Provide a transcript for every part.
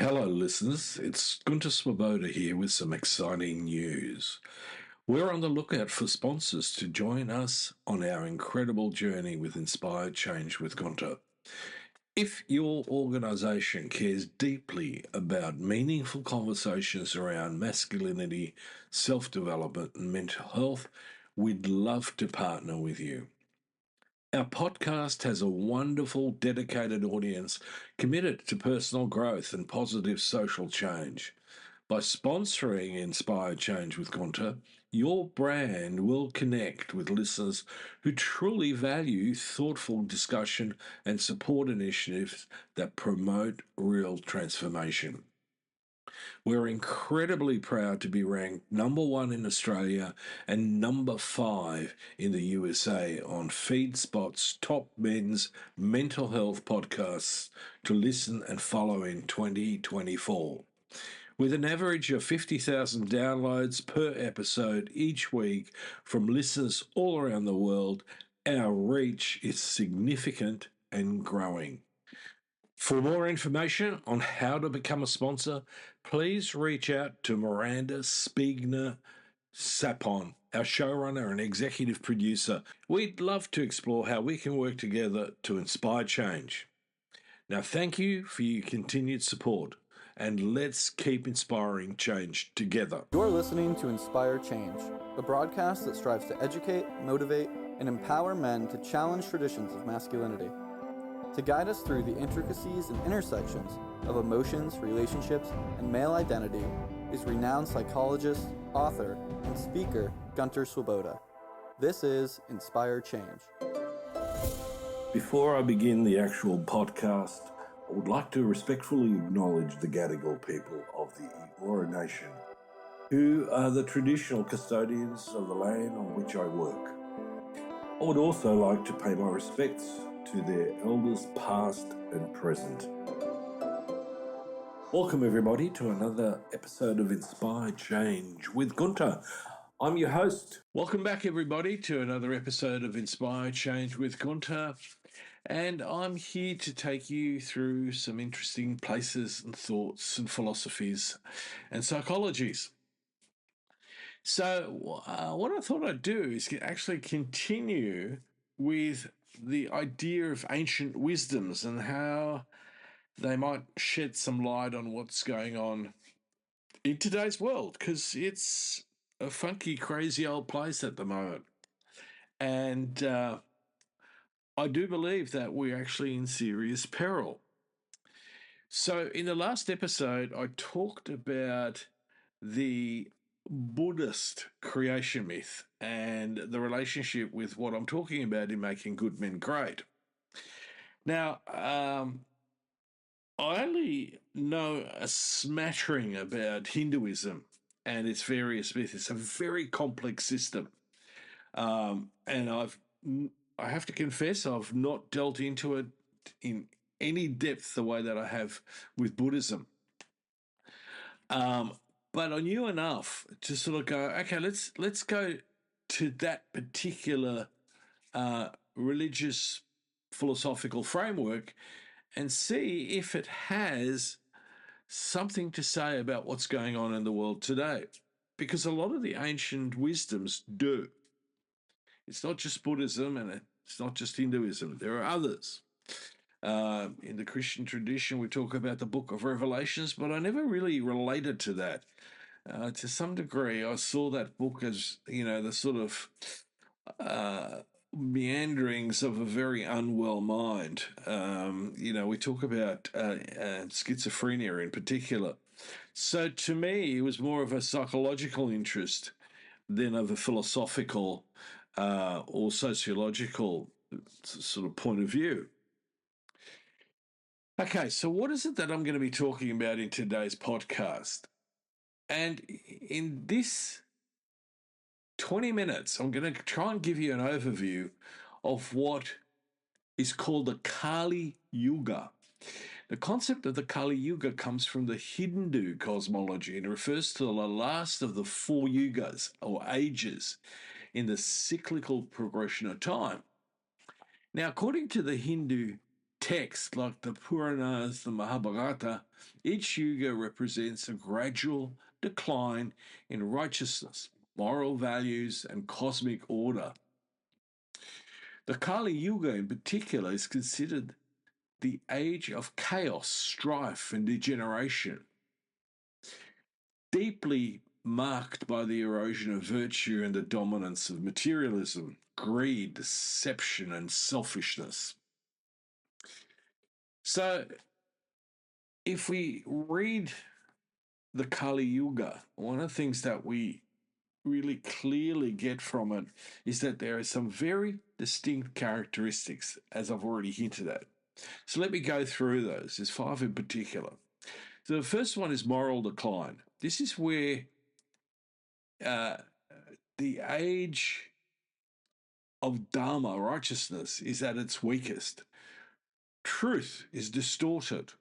Hello, listeners. It's Gunter Swoboda here with some exciting news. We're on the lookout for sponsors to join us on our incredible journey with Inspire Change with Gunter. If your organisation cares deeply about meaningful conversations around masculinity, self-development, and mental health, we'd love to partner with you. Our podcast has a wonderful, dedicated audience committed to personal growth and positive social change. By sponsoring Inspire Change with Gunter, your brand will connect with listeners who truly value thoughtful discussion and support initiatives that promote real transformation. We're incredibly proud to be ranked number 1 in Australia and number 5 in the USA on FeedSpot's top men's mental health podcasts to listen and follow in 2024. With an average of 50,000 downloads per episode each week from listeners all around the world, our reach is significant and growing. For more information on how to become a sponsor, please reach out to Miranda Spigener-Sapon, our showrunner and executive producer. We'd love to explore how we can work together to inspire change. Now, thank you for your continued support, and let's keep inspiring change together. You're listening to Inspire Change, a broadcast that strives to educate, motivate, and empower men to challenge traditions of masculinity. To guide us through the intricacies and intersections of emotions, relationships, and male identity is renowned psychologist, author, and speaker Gunter Swoboda. This is Inspire Change. Before I begin the actual podcast, I would like to respectfully acknowledge the Gadigal people of the Eora Nation, who are the traditional custodians of the land on which I work. I would also like to pay my respects to their elders past and present. Welcome everybody to another episode of Inspire Change with Gunter. I'm your host. Welcome back everybody to another episode of Inspire Change with Gunter. And I'm here to take you through some interesting places and thoughts and philosophies and psychologies. So what I thought I'd do is actually continue with the idea of ancient wisdoms and how they might shed some light on what's going on in today's world, because it's a funky, crazy old place at the moment. And I do believe that we're actually in serious peril. So in the last episode, I talked about the Buddhist creation myth and the relationship with what I'm talking about in Making Good Men Great. Now, I only know a smattering about Hinduism and its various myths. It's a very complex system. And I have to confess, I've not delved into it in any depth the way that I have with Buddhism. But I knew enough to sort of go, okay, let's go to that particular religious philosophical framework and see if it has something to say about what's going on in the world today. Because a lot of the ancient wisdoms do. It's not just Buddhism and it's not just Hinduism. There are others. In the Christian tradition, we talk about the Book of Revelations, but I never really related to that. To some degree, I saw that book as, the sort of meanderings of a very unwell mind. We talk about schizophrenia in particular. So to me, it was more of a psychological interest than of a philosophical or sociological sort of point of view. Okay, so what is it that I'm going to be talking about in today's podcast? And in this 20 minutes, I'm going to try and give you an overview of what is called the Kali Yuga. The concept of the Kali Yuga comes from the Hindu cosmology and refers to the last of the 4 yugas or ages in the cyclical progression of time. Now, according to the Hindu texts like the Puranas, the Mahabharata, each yuga represents a gradual decline in righteousness, moral values, and cosmic order. The Kali Yuga, in particular, is considered the age of chaos, strife, and degeneration, deeply marked by the erosion of virtue and the dominance of materialism, greed, deception, and selfishness. So, if we read the Kali Yuga, one of the things that we really clearly get from it is that there are some very distinct characteristics, as I've already hinted at. So let me go through those. There's 5 in particular. So the first one is moral decline. This is where the age of Dharma, righteousness, is at its weakest. Truth is distorted.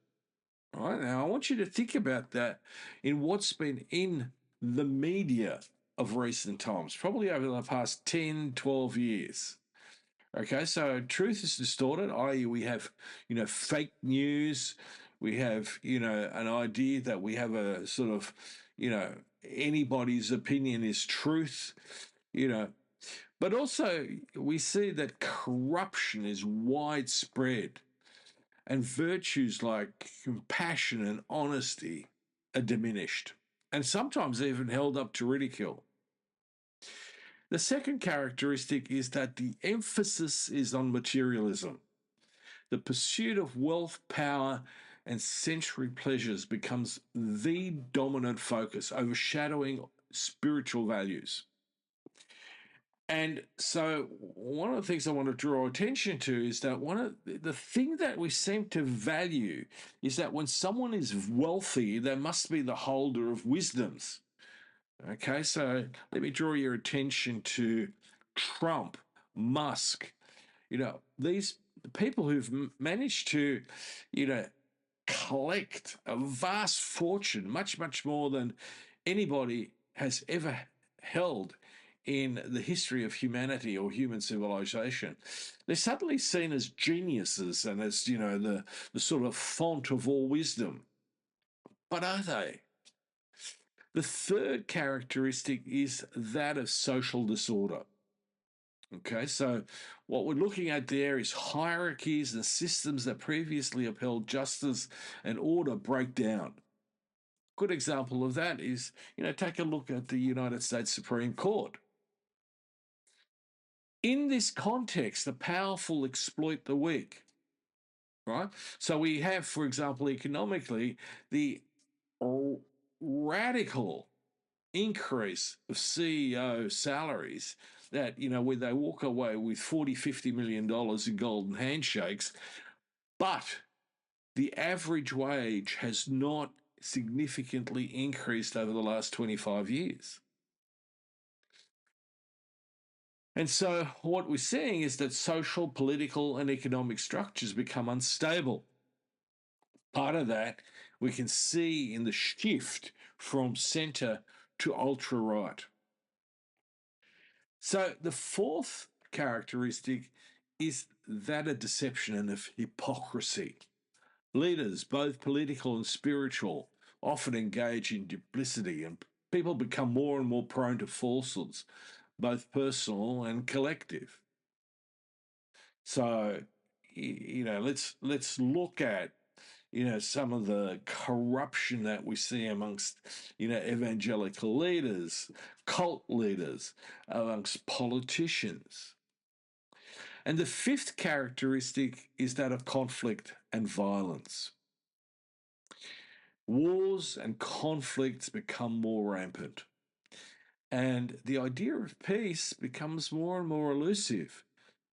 Right? Now, I want you to think about that in what's been in the media of recent times, probably over the past 10, 12 years. Okay, so truth is distorted, i.e. we have, fake news. We have, an idea that we have a sort of, anybody's opinion is truth, But also we see that corruption is widespread and virtues like compassion and honesty are diminished and sometimes even held up to ridicule. The second characteristic is that the emphasis is on materialism. The pursuit of wealth, power, and sensory pleasures becomes the dominant focus, overshadowing spiritual values. And so one of the things I want to draw attention to is that the thing that we seem to value is that when someone is wealthy, they must be the holder of wisdoms. Okay, so let me draw your attention to Trump, Musk, these people who've managed to, collect a vast fortune, much, much more than anybody has ever held in the history of humanity or human civilization. They're suddenly seen as geniuses and as, the sort of font of all wisdom. But are they? The third characteristic is that of social disorder. Okay, so what we're looking at there is hierarchies and systems that previously upheld justice and order break down. Good example of that is, take a look at the United States Supreme Court. In this context, the powerful exploit the weak, right? So we have, for example, economically, the radical increase of CEO salaries that, where they walk away with $40, $50 million in golden handshakes, but the average wage has not significantly increased over the last 25 years. And so what we're seeing is that social, political, and economic structures become unstable. Part of that we can see in the shift from centre to ultra-right. So the fourth characteristic is that of deception and of hypocrisy. Leaders, both political and spiritual, often engage in duplicity, and people become more and more prone to falsehoods, both personal and collective. So, let's look at, some of the corruption that we see amongst, evangelical leaders, cult leaders, amongst politicians. And the fifth characteristic is that of conflict and violence. Wars and conflicts become more rampant, and the idea of peace becomes more and more elusive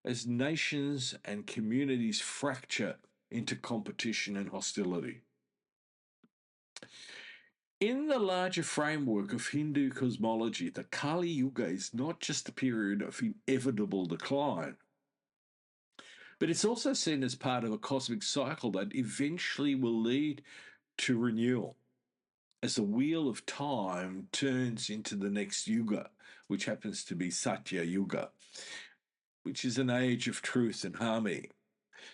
as nations and communities fracture into competition and hostility. In the larger framework of Hindu cosmology, the Kali Yuga is not just a period of inevitable decline, but it's also seen as part of a cosmic cycle that eventually will lead to renewal as the wheel of time turns into the next Yuga, which happens to be Satya Yuga, which is an age of truth and harmony.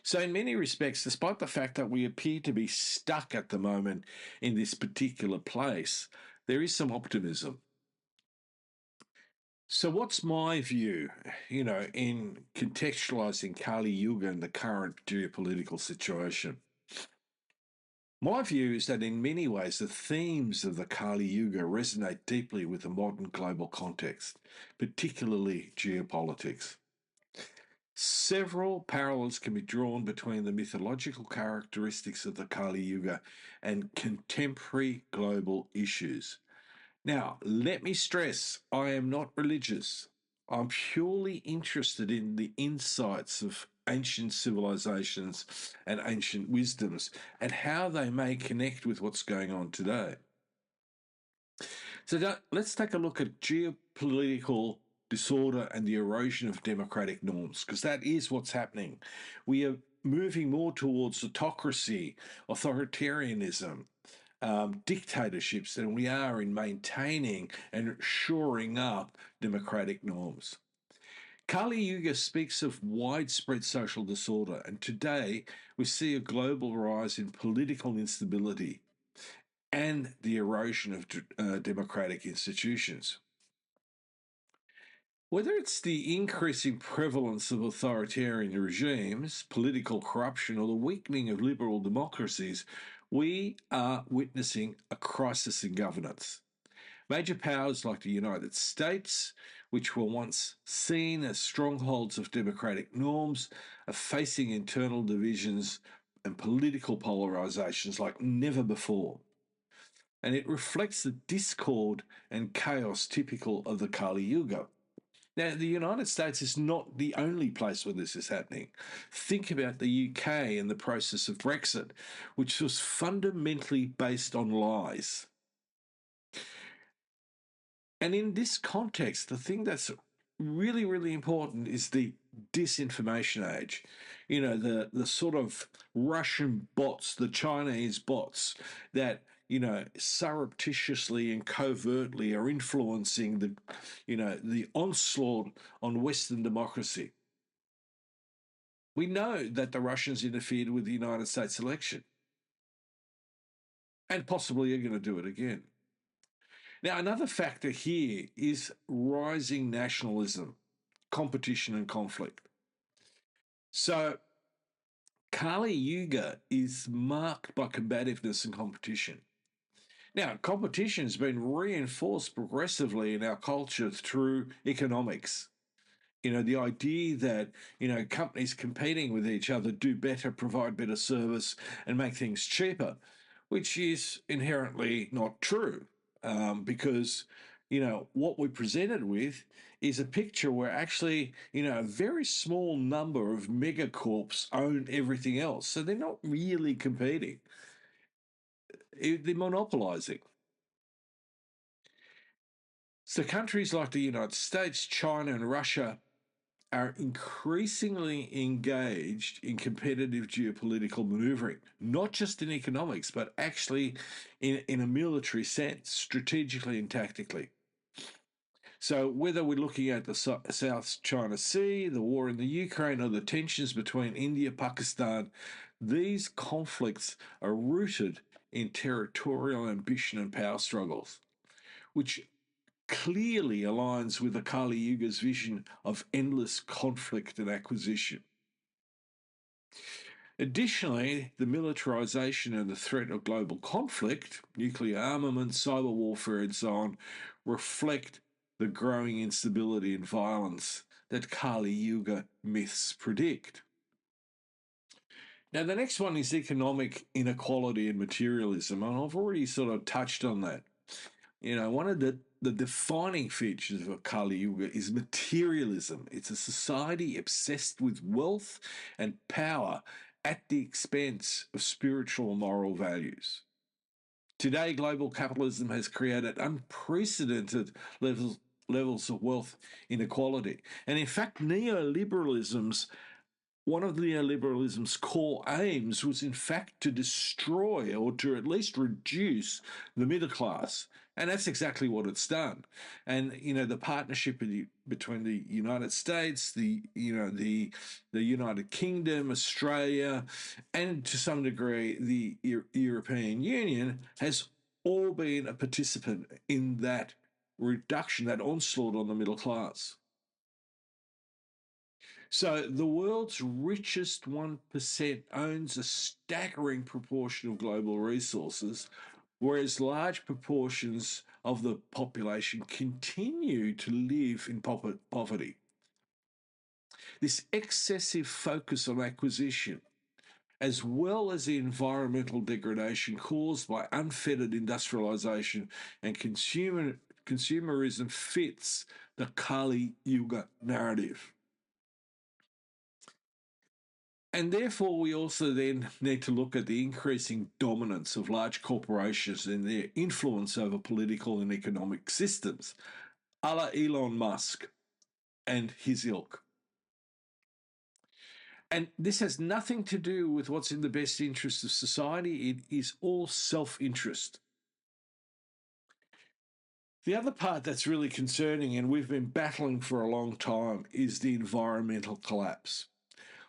So, in many respects, despite the fact that we appear to be stuck at the moment in this particular place, there is some optimism. So, what's my view, in contextualizing Kali Yuga and the current geopolitical situation? My view is that in many ways, the themes of the Kali Yuga resonate deeply with the modern global context, particularly geopolitics. Several parallels can be drawn between the mythological characteristics of the Kali Yuga and contemporary global issues. Now, let me stress, I am not religious. I'm purely interested in the insights of ancient civilizations and ancient wisdoms and how they may connect with what's going on today. So let's take a look at geopolitical disorder and the erosion of democratic norms, because that is what's happening. We are moving more towards autocracy, authoritarianism, dictatorships than we are in maintaining and shoring up democratic norms. Kali Yuga speaks of widespread social disorder, and today we see a global rise in political instability and the erosion of democratic institutions. Whether it's the increasing prevalence of authoritarian regimes, political corruption, or the weakening of liberal democracies, we are witnessing a crisis in governance. Major powers like the United States, which were once seen as strongholds of democratic norms, are facing internal divisions and political polarizations like never before. And it reflects the discord and chaos typical of the Kali Yuga. Now, the United States is not the only place where this is happening. Think about the UK and the process of Brexit, which was fundamentally based on lies. And in this context, the thing that's really, really important is the disinformation age. The sort of Russian bots, the Chinese bots that surreptitiously and covertly are influencing the onslaught on Western democracy. We know that the Russians interfered with the United States election and possibly are going to do it again. Now, another factor here is rising nationalism, competition and conflict. So, Kali Yuga is marked by combativeness and competition. Now, competition has been reinforced progressively in our culture through economics. The idea that, companies competing with each other do better, provide better service, and make things cheaper, which is inherently not true, because, what we're presented with is a picture where actually, a very small number of megacorps own everything else. So they're not really competing. They're monopolizing. So countries like the United States, China, and Russia are increasingly engaged in competitive geopolitical maneuvering, not just in economics, but actually in a military sense, strategically and tactically. So whether we're looking at the South China Sea, the war in the Ukraine, or the tensions between India, Pakistan, these conflicts are rooted in territorial ambition and power struggles, which clearly aligns with the Kali Yuga's vision of endless conflict and acquisition. Additionally, the militarization and the threat of global conflict, nuclear armament, cyber warfare, and so on, reflect the growing instability and violence that Kali Yuga myths predict. Now, the next one is economic inequality and materialism, and I've already sort of touched on that. One of the defining features of Kali Yuga is materialism. It's a society obsessed with wealth and power at the expense of spiritual and moral values. Today, global capitalism has created unprecedented levels of wealth inequality. And in fact, neoliberalism's one of neoliberalism's core aims was in fact to destroy or to at least reduce the middle class. And that's exactly what it's done. And, the partnership between the United States, the United Kingdom, Australia, and to some degree the European Union has all been a participant in that reduction, that onslaught on the middle class. So the world's richest 1% owns a staggering proportion of global resources, whereas large proportions of the population continue to live in poverty. This excessive focus on acquisition, as well as the environmental degradation caused by unfettered industrialization and consumerism, fits the Kali Yuga narrative. And therefore, we also then need to look at the increasing dominance of large corporations and their influence over political and economic systems, a la Elon Musk and his ilk. And this has nothing to do with what's in the best interest of society. It is all self-interest. The other part that's really concerning, and we've been battling for a long time, is the environmental collapse.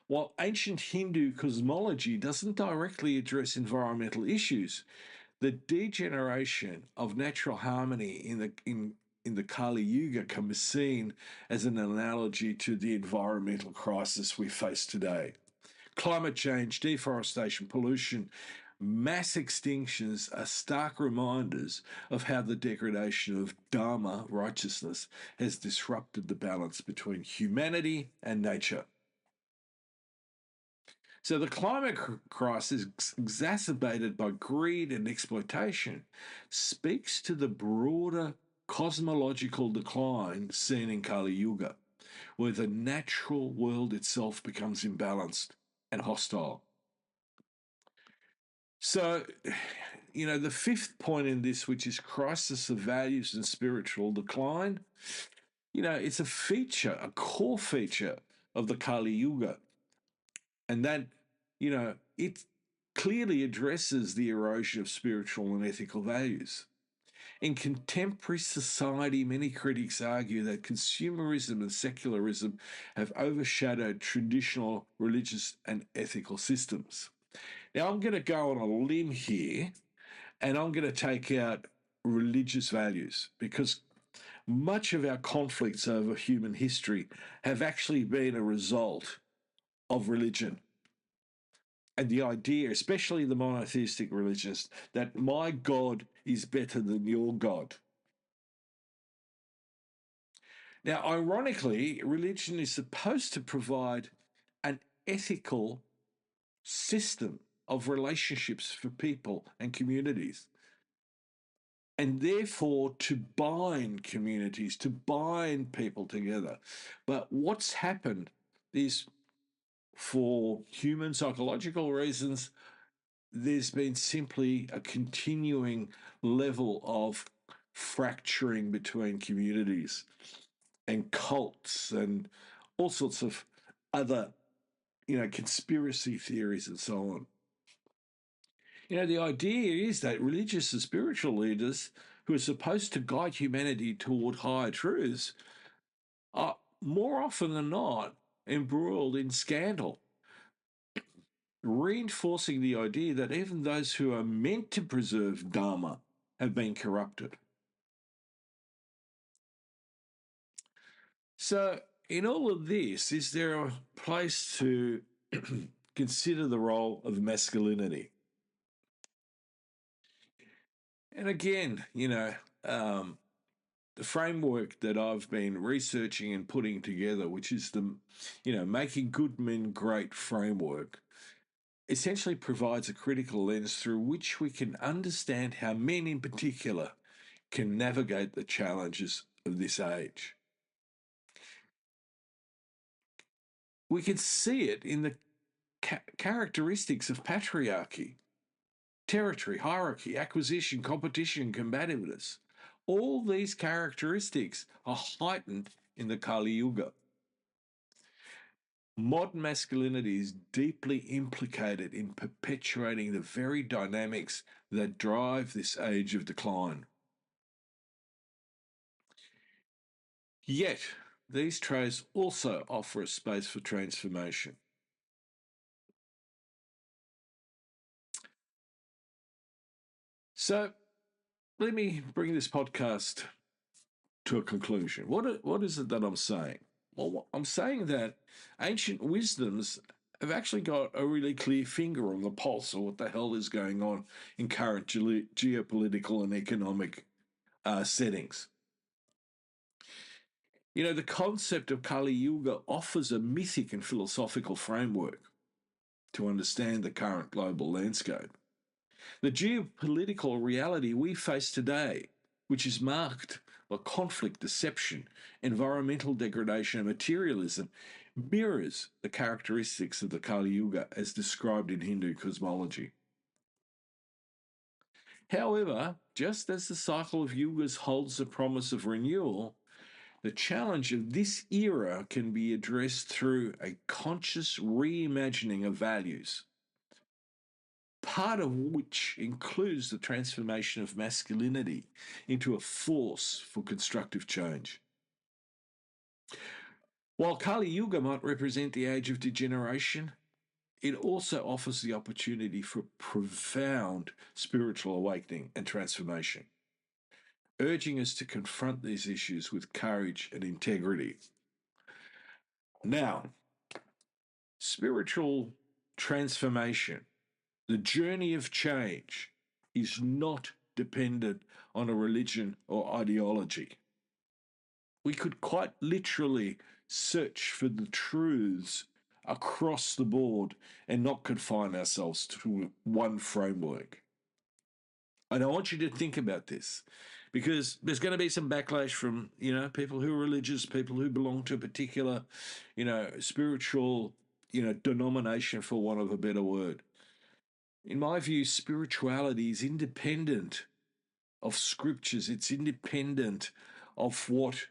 While ancient Hindu cosmology doesn't directly address environmental issues, the degeneration of natural harmony in the Kali Yuga can be seen as an analogy to the environmental crisis we face today. Climate change, deforestation, pollution, mass extinctions are stark reminders of how the degradation of Dharma, righteousness, has disrupted the balance between humanity and nature. So the climate crisis, exacerbated by greed and exploitation, speaks to the broader cosmological decline seen in Kali Yuga, where the natural world itself becomes imbalanced and hostile. So, the fifth point in this, which is crisis of values and spiritual decline, it's a feature, a core feature of the Kali Yuga. And that, it clearly addresses the erosion of spiritual and ethical values. In contemporary society, many critics argue that consumerism and secularism have overshadowed traditional religious and ethical systems. Now, I'm going to go on a limb here, and I'm going to take out religious values, because much of our conflicts over human history have actually been a result of religion. And the idea, especially the monotheistic religions, that my God is better than your God. Now, ironically, religion is supposed to provide an ethical system of relationships for people and communities, and therefore to bind communities, to bind people together. But what's happened is, for human psychological reasons, there's been simply a continuing level of fracturing between communities and cults and all sorts of other, conspiracy theories and so on. The idea is that religious and spiritual leaders who are supposed to guide humanity toward higher truths are more often than not embroiled in scandal, reinforcing the idea that even those who are meant to preserve Dharma have been corrupted. So, in all of this, is there a place to consider the role of masculinity? And again, the framework that I've been researching and putting together, which is the, Making Good Men Great framework, essentially provides a critical lens through which we can understand how men in particular can navigate the challenges of this age. We can see it in the characteristics of patriarchy, territory, hierarchy, acquisition, competition, combativeness. All these characteristics are heightened in the Kali Yuga. Modern masculinity is deeply implicated in perpetuating the very dynamics that drive this age of decline. Yet, these traits also offer a space for transformation. So, let me bring this podcast to a conclusion. What is it that I'm saying? Well, I'm saying that ancient wisdoms have actually got a really clear finger on the pulse of what the hell is going on in current geopolitical and economic settings. You know, the concept of Kali Yuga offers a mythic and philosophical framework to understand the current global landscape. The geopolitical reality we face today, which is marked by conflict, deception, environmental degradation, and materialism, mirrors the characteristics of the Kali Yuga as described in Hindu cosmology. However, just as the cycle of yugas holds the promise of renewal, the challenge of this era can be addressed through a conscious reimagining of values, part of which includes the transformation of masculinity into a force for constructive change. While Kali Yuga might represent the age of degeneration, it also offers the opportunity for profound spiritual awakening and transformation, urging us to confront these issues with courage and integrity. Now, spiritual transformation, the journey of change, is not dependent on a religion or ideology. We could quite literally search for the truths across the board and not confine ourselves to one framework. And I want you to think about this, because there's going to be some backlash from, people who are religious, people who belong to a particular, spiritual, denomination, for want of a better word. In my view, spirituality is independent of scriptures. It's independent of what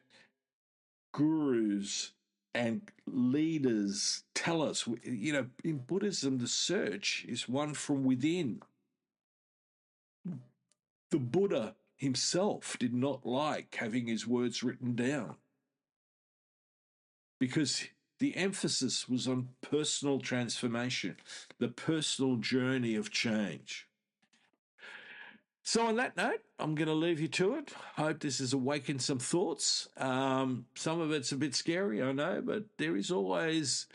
gurus and leaders tell us. In Buddhism, the search is one from within. The Buddha himself did not like having his words written down, because the emphasis was on personal transformation, the personal journey of change. So on that note, I'm going to leave you to it. Hope this has awakened some thoughts. Some of it's a bit scary, I know, but there is always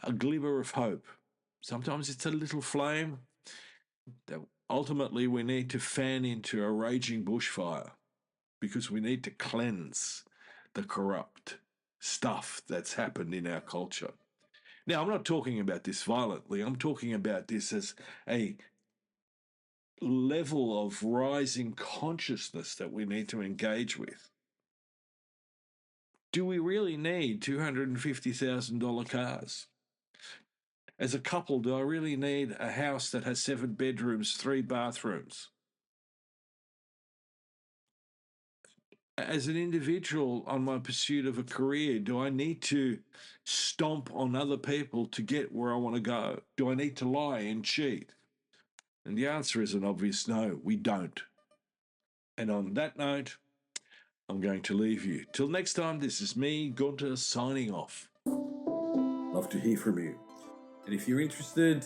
a glimmer of hope. Sometimes it's a little flame that ultimately we need to fan into a raging bushfire, because we need to cleanse the corrupt stuff that's happened in our culture. Now, I'm not talking about this violently. I'm talking about this as a level of rising consciousness that we need to engage with. Do we really need $250,000 cars? As a couple, do I really need a house that has 7 bedrooms, 3 bathrooms? As an individual on my pursuit of a career, do I need to stomp on other people to get where I want to go? Do I need to lie and cheat? And the answer is an obvious no, we don't. And on that note, I'm going to leave you. Till next time, this is me, Gunter, signing off. Love to hear from you. And if you're interested,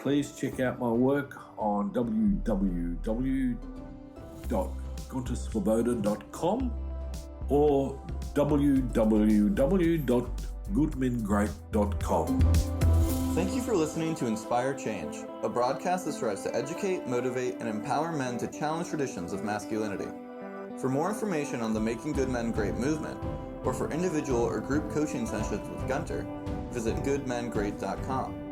please check out my work on www.gunterswoboda.com or www.goodmengreat.com. Thank you for listening to Inspire Change, a broadcast that strives to educate, motivate, and empower men to challenge traditions of masculinity. For more information on the Making Good Men Great movement, or for individual or group coaching sessions with Gunter, visit goodmengreat.com.